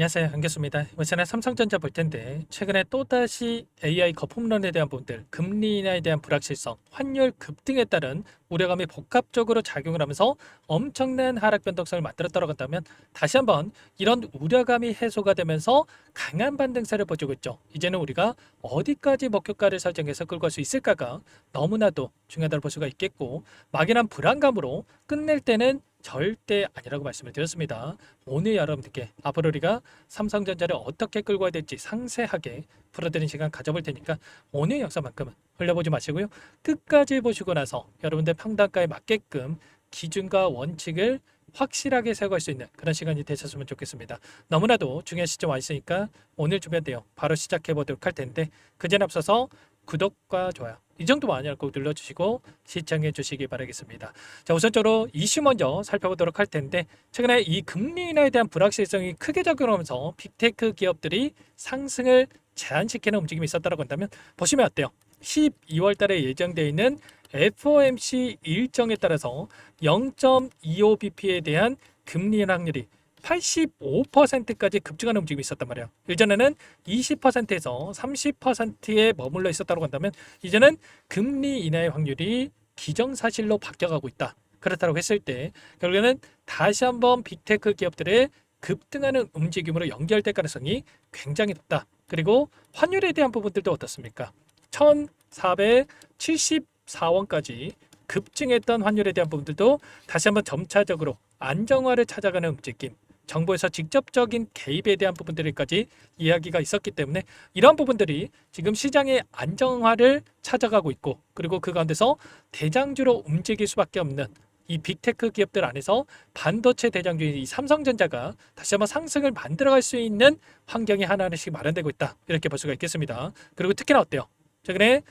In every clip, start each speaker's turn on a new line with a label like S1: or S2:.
S1: 안녕하세요. 한교수입니다. 이번 시간에 삼성전자 볼 텐데 최근에 또다시 AI 거품론에 대한 부분들, 금리 인하에 대한 불확실성, 환율 급등에 따른 우려감이 복합적으로 작용을 하면서 엄청난 하락 변동성을 만들었다고 한다면 다시 한번 이런 우려감이 해소가 되면서 강한 반등세를 보여주고 있죠. 이제는 우리가 어디까지 목표가를 설정해서 끌고 갈 수 있을까가 너무나도 중요하다고 볼 수가 있겠고, 막연한 불안감으로 끝낼 때는 절대 아니라고 말씀을 드렸습니다. 오늘 여러분들께 앞으로 우리가 삼성전자를 어떻게 끌고 가야 될지 상세하게 풀어드리는 시간 가져볼 테니까 오늘 영상만큼은 흘려보지 마시고요. 끝까지 보시고 나서 여러분들 평단가에 맞게끔 기준과 원칙을 확실하게 세워갈 수 있는 그런 시간이 되셨으면 좋겠습니다. 너무나도 중요한 시점 와 있으니까 오늘 준비한 내용 바로 시작해 보도록 할 텐데, 그전에 앞서서 구독과 좋아요 이 정도만 아니라 꼭 눌러주시고 시청해 주시기 바라겠습니다. 자, 우선적으로 이슈 먼저 살펴보도록 할 텐데, 최근에 이 금리 인하에 대한 불확실성이 크게 작용하면서 빅테크 기업들이 상승을 제한시키는 움직임이 있었다고 한다면 보시면 어때요? 12월 달에 예정되어 있는 FOMC 일정에 따라서 0.25bp에 대한 금리 인하 확률이 85%까지 급증하는 움직임이 있었단 말이에요. 일전에는 20%에서 30%에 머물러 있었다고 한다면 이제는 금리 인하의 확률이 기정사실로 바뀌어가고 있다. 그렇다고 했을 때 결국에는 다시 한번 빅테크 기업들의 급등하는 움직임으로 연결될 가능성이 굉장히 높다. 그리고 환율에 대한 부분들도 어떻습니까? 1474원까지 급증했던 환율에 대한 부분들도 다시 한번 점차적으로 안정화를 찾아가는 움직임, 정부에서 직접적인 개입에 대한 부분들까지 이야기가 있었기 때문에 이러한 부분들이 지금 시장의 안정화를 찾아가고 있고, 그리고 그 가운데서 대장주로 움직일 수밖에 없는 이 빅테크 기업들 안에서 반도체 대장주인 이 삼성전자가 다시 한번 상승을 만들어갈 수 있는 환경이 하나하나씩 마련되고 있다, 이렇게 볼 수가 있겠습니다. 그리고 특히나 어때요? 최근에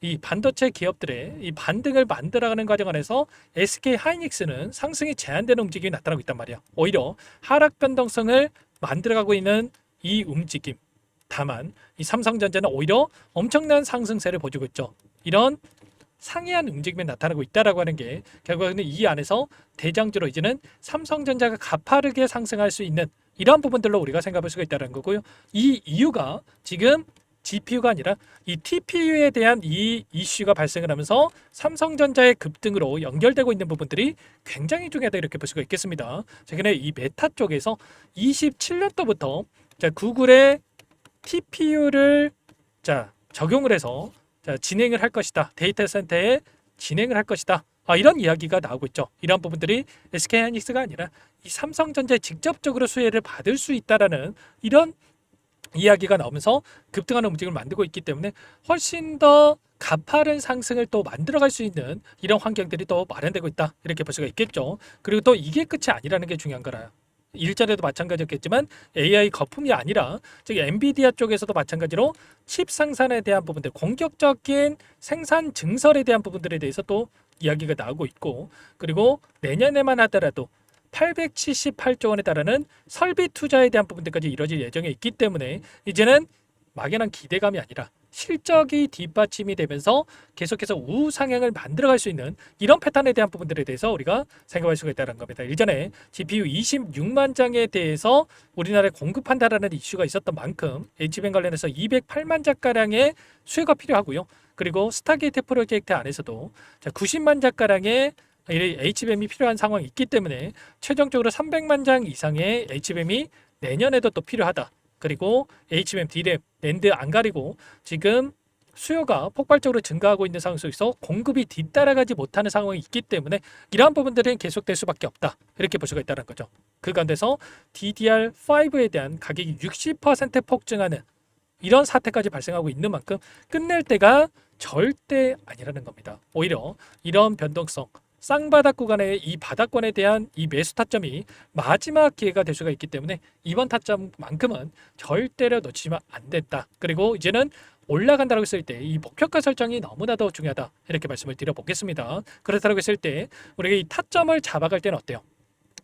S1: 이 반도체 기업들의 이 반등을 만들어가는 과정 안에서 SK 하이닉스는 상승이 제한되는 움직임이 나타나고 있단 말이야. 오히려 하락 변동성을 만들어가고 있는 이 움직임. 다만 이 삼성전자는 오히려 엄청난 상승세를 보여주고 있죠. 이런 상이한 움직임이 나타나고 있다라고 하는 게 결국에는 이 안에서 대장주로 이제는 삼성전자가 가파르게 상승할 수 있는 이러한 부분들로 우리가 생각할 수가 있다는 거고요. 이 이유가 지금 GPU가 아니라 이 TPU에 대한 이 이슈가 발생을 하면서 삼성전자의 급등으로 연결되고 있는 부분들이 굉장히 중요하다, 이렇게 볼 수가 있겠습니다. 최근에 이 메타 쪽에서 27년도부터 구글의 TPU를 적용을 해서 진행을 할 것이다. 데이터 센터에 진행을 할 것이다. 이런 이야기가 나오고 있죠. 이런 부분들이 SK하이닉스가 아니라 이 삼성전자에 직접적으로 수혜를 받을 수 있다라는 이런 이야기가 나오면서 급등하는 움직임을 만들고 있기 때문에 훨씬 더 가파른 상승을 또 만들어갈 수 있는 이런 환경들이 또 마련되고 있다, 이렇게 볼 수가 있겠죠. 그리고 또 이게 끝이 아니라는 게 중요한 거라요. 일전에도 마찬가지였겠지만 AI 거품이 아니라 즉 엔비디아 쪽에서도 마찬가지로 칩 생산에 대한 부분들, 공격적인 생산 증설에 대한 부분들에 대해서 또 이야기가 나오고 있고, 그리고 내년에만 하더라도 878조 원에 달하는 설비 투자에 대한 부분들까지 이뤄질 예정에 있기 때문에 이제는 막연한 기대감이 아니라 실적이 뒷받침이 되면서 계속해서 우상향을 만들어갈 수 있는 이런 패턴에 대한 부분들에 대해서 우리가 생각할 수가 있다는 겁니다. 일전에 GPU 26만 장에 대해서 우리나라에 공급한다라는 이슈가 있었던 만큼 H뱅 관련해서 208만 장가량의 수요가 필요하고요. 그리고 스타게이트 프로젝트 안에서도 90만 장가량의 HBM이 필요한 상황이 있기 때문에 최종적으로 300만 장 이상의 HBM이 내년에도 또 필요하다. 그리고 HBM, D램, 낸드 안 가리고 지금 수요가 폭발적으로 증가하고 있는 상황 속에서 공급이 뒤따라가지 못하는 상황이 있기 때문에 이러한 부분들은 계속될 수밖에 없다, 이렇게 볼 수가 있다는 거죠. 그 가운데서 DDR5에 대한 가격이 60% 폭증하는 이런 사태까지 발생하고 있는 만큼 끝낼 때가 절대 아니라는 겁니다. 오히려 이런 변동성, 쌍바닥 구간의 이 바닥권에 대한 이 매수 타점이 마지막 기회가 될 수가 있기 때문에 이번 타점만큼은 절대로 놓치면 안 된다. 그리고 이제는 올라간다고 했을 때 이 목표가 설정이 너무나도 중요하다, 이렇게 말씀을 드려보겠습니다. 그렇다고 했을 때 우리가 이 타점을 잡아갈 때는 어때요?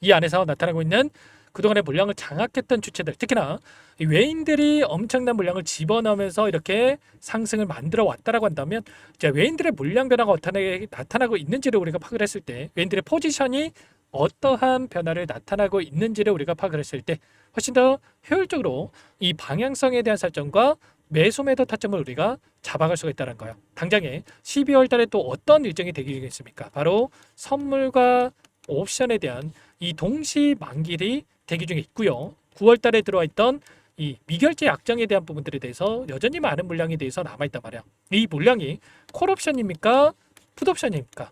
S1: 이 안에서 나타나고 있는 그동안의 물량을 장악했던 주체들, 특히나 이 외인들이 엄청난 물량을 집어넣으면서 이렇게 상승을 만들어 왔다라고 한다면, 이제 외인들의 물량 변화가 어떻게 나타나고 있는지를 우리가 파악을 했을 때 외인들의 포지션이 어떠한 변화를 나타나고 있는지를 우리가 파악을 했을 때 훨씬 더 효율적으로 이 방향성에 대한 설정과 매수 매도 타점을 우리가 잡아갈 수가 있다는 거예요. 당장에 12월 달에 또 어떤 일정이 대기중이겠습니까? 바로 선물과 옵션에 대한 이 동시 만기일이 대기 중에 있고요. 9월 달에 들어와 있던 이 미결제 약정에 대한 부분들에 대해서 여전히 많은 물량에 대해서 남아있단 말이야. 이 물량이 콜옵션입니까? 풋옵션입니까?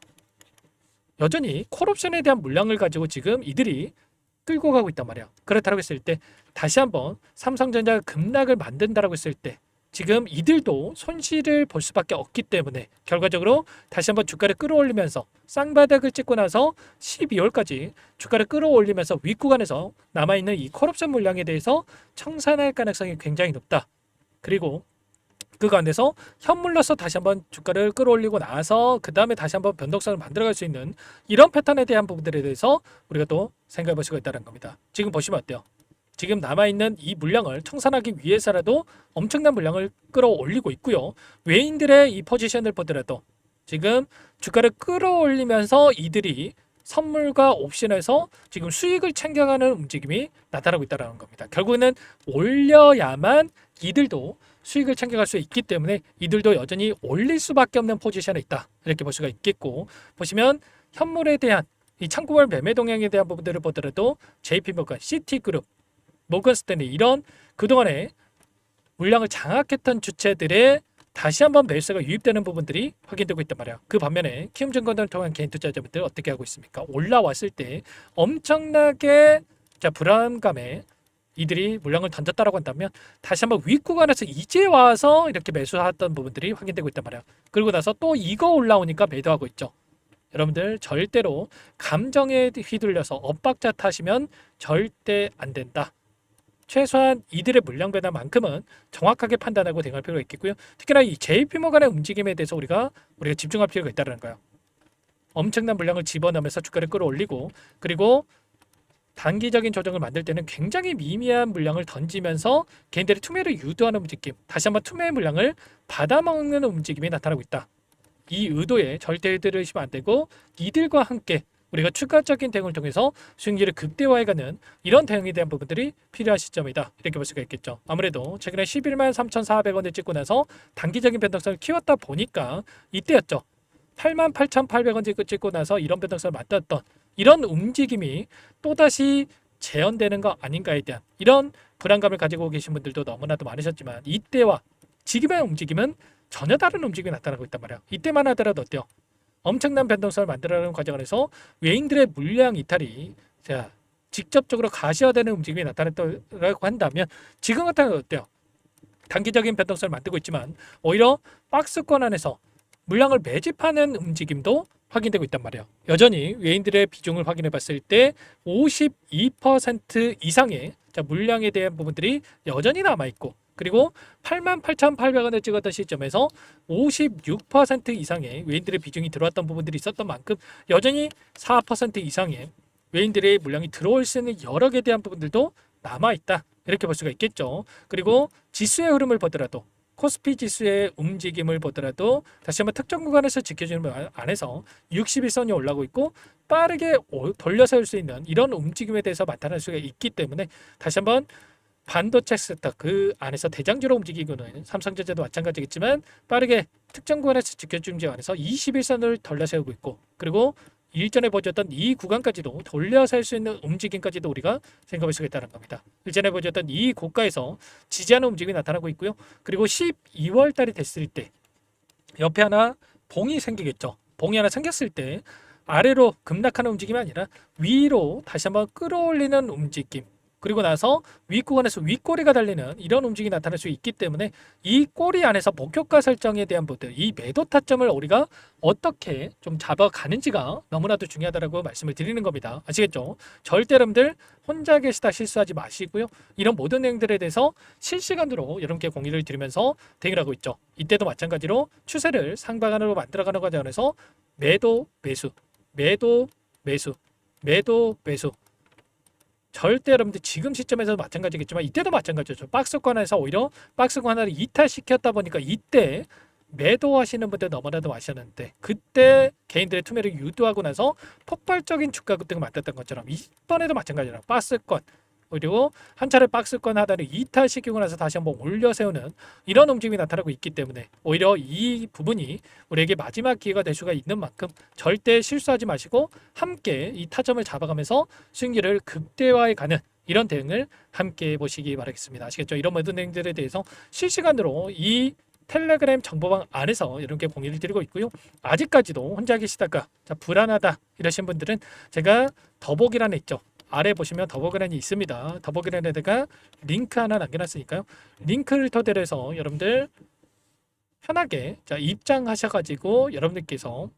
S1: 여전히 콜옵션에 대한 물량을 가지고 지금 이들이 끌고 가고 있단 말이야. 그렇다고 했을 때 다시 한번 삼성전자가 급락을 만든다라고 했을 때 지금 이들도 손실을 볼 수밖에 없기 때문에 결과적으로 다시 한번 주가를 끌어올리면서 쌍바닥을 찍고 나서 12월까지 주가를 끌어올리면서 윗구간에서 남아있는 이 콜옵션 물량에 대해서 청산할 가능성이 굉장히 높다. 그리고 그 가운데서 현물로서 다시 한번 주가를 끌어올리고 나서 그 다음에 다시 한번 변동성을 만들어갈 수 있는 이런 패턴에 대한 부분들에 대해서 우리가 또 생각해 볼 수가 있다는 겁니다. 지금 보시면 어때요? 지금 남아있는 이 물량을 청산하기 위해서라도 엄청난 물량을 끌어올리고 있고요. 외인들의 이 포지션을 보더라도 지금 주가를 끌어올리면서 이들이 선물과 옵션에서 지금 수익을 챙겨가는 움직임이 나타나고 있다는 겁니다. 결국에는 올려야만 이들도 수익을 챙겨갈 수 있기 때문에 이들도 여전히 올릴 수밖에 없는 포지션에 있다. 이렇게 볼 수가 있겠고, 보시면 현물에 대한 이 창구별 매매 동향에 대한 부분들을 보더라도 JP모건, 시티그룹, 모건스탠리 이런 그동안에 물량을 장악했던 주체들의 다시 한번 매수가 유입되는 부분들이 확인되고 있단 말이야. 그 반면에 키움증권을 통한 개인 투자자분들 어떻게 하고 있습니까? 올라왔을 때 엄청나게 불안감에 이들이 물량을 던졌다라고 한다면 다시 한번 윗구간에서 이제 와서 이렇게 매수했던 부분들이 확인되고 있단 말이야. 그리고 나서 또 이거 올라오니까 매도하고 있죠. 여러분들 절대로 감정에 휘둘려서 엇박자 타시면 절대 안 된다. 최소한 이들의 물량 변화만큼은 정확하게 판단하고 대응할 필요가 있겠고요. 특히나 이 JP모건의 움직임에 대해서 우리가 집중할 필요가 있다는 거예요. 엄청난 물량을 집어넣으면서 주가를 끌어올리고 그리고 단기적인 조정을 만들 때는 굉장히 미미한 물량을 던지면서 개인들의 투매를 유도하는 움직임, 다시 한번 투매의 물량을 받아먹는 움직임이 나타나고 있다. 이 의도에 절대 들으시면 안 되고 이들과 함께 우리가 추가적인 대응을 통해서 수익률을 극대화해가는 이런 대응에 대한 부분들이 필요한 시점이다. 이렇게 볼 수가 있겠죠. 아무래도 최근에 11만 3,400원을 찍고 나서 단기적인 변동성을 키웠다 보니까 이때였죠. 88,800원 찍고 나서 이런 변동성을 맞았던 이런 움직임이 또다시 재현되는 거 아닌가에 대한 이런 불안감을 가지고 계신 분들도 너무나도 많으셨지만 이때와 지금의 움직임은 전혀 다른 움직임이 나타나고 있단 말이야. 이때만 하더라도 어때요? 엄청난 변동성을 만들어가는 과정 안에서 외인들의 물량 이탈이 직접적으로 가시화되는 움직임이 나타났다고 한다면 지금 같은 건 어때요? 단기적인 변동성을 만들고 있지만 오히려 박스권 안에서 물량을 매집하는 움직임도 확인되고 있단 말이에요. 여전히 외인들의 비중을 확인해 봤을 때 52% 이상의 물량에 대한 부분들이 여전히 남아있고 그리고 88,800원을 찍었던 시점에서 56% 이상의 외인들의 비중이 들어왔던 부분들이 있었던 만큼 여전히 4% 이상의 외인들의 물량이 들어올 수 있는 여러 개에 대한 부분들도 남아있다. 이렇게 볼 수가 있겠죠. 그리고 지수의 흐름을 보더라도 코스피 지수의 움직임을 보더라도 다시 한번 특정 구간에서 지켜주는 안에서 61선이 올라오고 있고 빠르게 돌려세울 수 있는 이런 움직임에 대해서 나타날 수가 있기 때문에 다시 한번 반도체 섹터 그 안에서 대장주로 움직이고는 삼성전자도 마찬가지겠지만 빠르게 특정 구간에서 지켜주는 안에서 21선을 돌려세우고 있고 그리고 일전에 보여줬던 이 구간까지도 돌려살 수 있는 움직임까지도 우리가 생각할 수가 있다는 겁니다. 일전에 보여줬던 이 고가에서 지지하는 움직임이 나타나고 있고요. 그리고 12월 달이 됐을 때 옆에 하나 봉이 생기겠죠. 봉이 하나 생겼을 때 아래로 급락하는 움직임이 아니라 위로 다시 한번 끌어올리는 움직임 그리고 나서 윗구간에서 윗꼬리가 달리는 이런 움직임이 나타날 수 있기 때문에 이 꼬리 안에서 목표가 설정에 대한 부분, 이 매도 타점을 우리가 어떻게 좀 잡아가는지가 너무나도 중요하다고 말씀을 드리는 겁니다. 아시겠죠? 절대 여러분들 혼자 계시다 실수하지 마시고요. 이런 모든 내용들에 대해서 실시간으로 여러분께 공유를 드리면서 대응을 하고 있죠. 이때도 마찬가지로 추세를 상방향으로 만들어가는 과정에서 매도, 매수, 매도, 매수, 매도, 매수 절대 여러분들 지금 시점에서도 마찬가지겠지만 이때도 마찬가지죠. 박스권에서 오히려 박스권 하나를 이탈시켰다 보니까 이때 매도하시는 분들 너무나도 아시는데 그때 개인들의 투매를 유도하고 나서 폭발적인 주가 급등을 만들었던 것처럼 이번에도 마찬가지로 박스권 그리고 한 차례 박스권 하단을 이탈시키고 나서 다시 한번 올려 세우는 이런 움직임이 나타나고 있기 때문에 오히려 이 부분이 우리에게 마지막 기회가 될 수가 있는 만큼 절대 실수하지 마시고 함께 이 타점을 잡아가면서 수익률을 극대화해 가는 이런 대응을 함께 보시기 바라겠습니다. 아시겠죠? 이런 모든 대응들에 대해서 실시간으로 이 텔레그램 정보방 안에서 이렇게 공유를 드리고 있고요. 아직까지도 혼자 계시다가 불안하다 이러신 분들은 제가 더보기란에 있죠. 아래 보시면 더보기란이 있습니다. 더보기란에다가 링크 하나 남겨놨으니까요. 링크를 토대로 해서 여러분들 편하게 입장하셔가지고 여러분들께서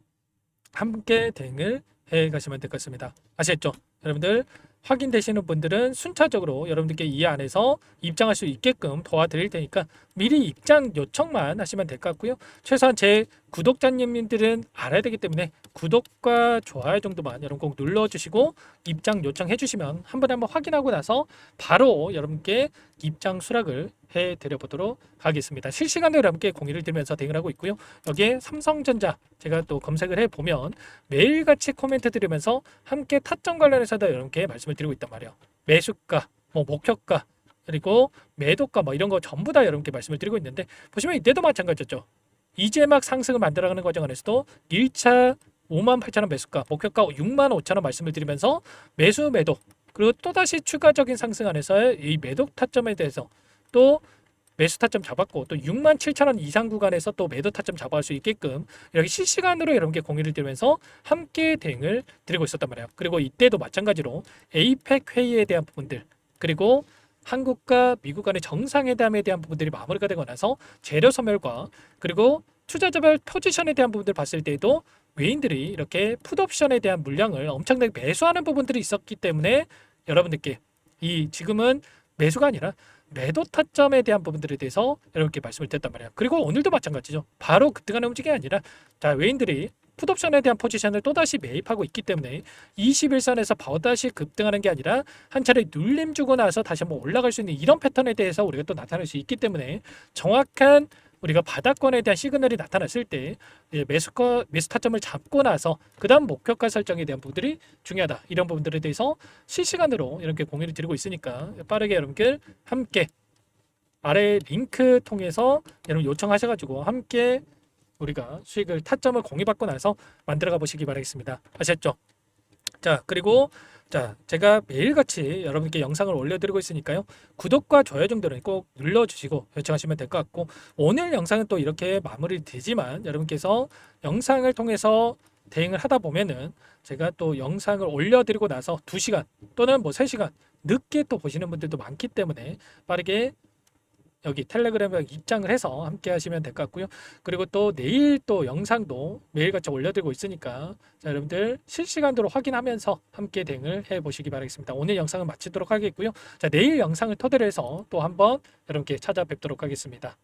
S1: 함께 대응을 해 가시면 될 것 같습니다. 아시겠죠? 여러분들 확인되시는 분들은 순차적으로 여러분들께 이 안에서 입장할 수 있게끔 도와드릴 테니까 미리 입장 요청만 하시면 될 것 같고요. 최소한 제 구독자님들은 알아야 되기 때문에 구독과 좋아요 정도만 여러분 꼭 눌러주시고 입장 요청해 주시면 한 번에 한번 확인하고 나서 바로 여러분께 입장 수락을 해드려 보도록 하겠습니다. 실시간으로 여러분께 공유를 드리면서 대응을 하고 있고요. 여기에 삼성전자 제가 또 검색을 해보면 매일같이 코멘트 드리면서 함께 타점 관련해서도 여러분께 말씀을 드리고 있단 말이에요. 매수가, 목표가, 그리고 매도가 이런 거 전부 다 여러분께 말씀을 드리고 있는데 보시면 이때도 마찬가지였죠. 이제 막 상승을 만들어가는 과정 안에서도 1차 58,000원 매수가, 목표가 65,000원 말씀을 드리면서 매수, 매도 그리고 또다시 추가적인 상승 안에서의 이 매도 타점에 대해서 또 매수 타점 잡았고 또 67,000원 이상 구간에서 또 매도 타점 잡아갈 수 있게끔 이렇게 실시간으로 여러분께 공유를 드리면서 함께 대응을 드리고 있었단 말이에요. 그리고 이때도 마찬가지로 에이펙 회의에 대한 부분들 그리고 한국과 미국 간의 정상회담에 대한 부분들이 마무리가 되고 나서 재료 소멸과 그리고 투자자별 포지션에 대한 부분들을 봤을 때에도 외인들이 이렇게 풋옵션에 대한 물량을 엄청나게 매수하는 부분들이 있었기 때문에 여러분들께 이 지금은 매수가 아니라 매도 타점에 대한 부분들에 대해서 여러분께 말씀을 드렸단 말이에요. 그리고 오늘도 마찬가지죠. 바로 급등하는 움직임이 아니라 외인들이 풋옵션에 대한 포지션을 또다시 매입하고 있기 때문에 21선에서 더다시 급등하는 게 아니라 한 차례 눌림 주고 나서 다시 한번 올라갈 수 있는 이런 패턴에 대해서 우리가 또 나타낼 수 있기 때문에 정확한 우리가 바닥권에 대한 시그널이 나타났을 때 매수 타점을 잡고 나서 그 다음 목표가 설정에 대한 부분들이 중요하다. 이런 부분들에 대해서 실시간으로 이렇게 공유를 드리고 있으니까 빠르게 여러분들 함께 아래 링크 통해서 여러분 요청하셔가지고 함께 우리가 수익을 타점을 공유받고 나서 만들어가 보시기 바라겠습니다. 아셨죠? 자 그리고 제가 매일같이 여러분께 영상을 올려드리고 있으니까요. 구독과 좋아요 정도는 꼭 눌러주시고 요청하시면 될 것 같고 오늘 영상은 또 이렇게 마무리 되지만 여러분께서 영상을 통해서 대응을 하다 보면은 제가 또 영상을 올려드리고 나서 2시간 또는 3시간 늦게 또 보시는 분들도 많기 때문에 빠르게 여기 텔레그램에 입장을 해서 함께 하시면 될 것 같고요. 그리고 또 내일 또 영상도 매일같이 올려드리고 있으니까 여러분들 실시간으로 확인하면서 함께 대응을 해보시기 바라겠습니다. 오늘 영상은 마치도록 하겠고요. 내일 영상을 토대로 해서 또 한번 여러분께 찾아뵙도록 하겠습니다.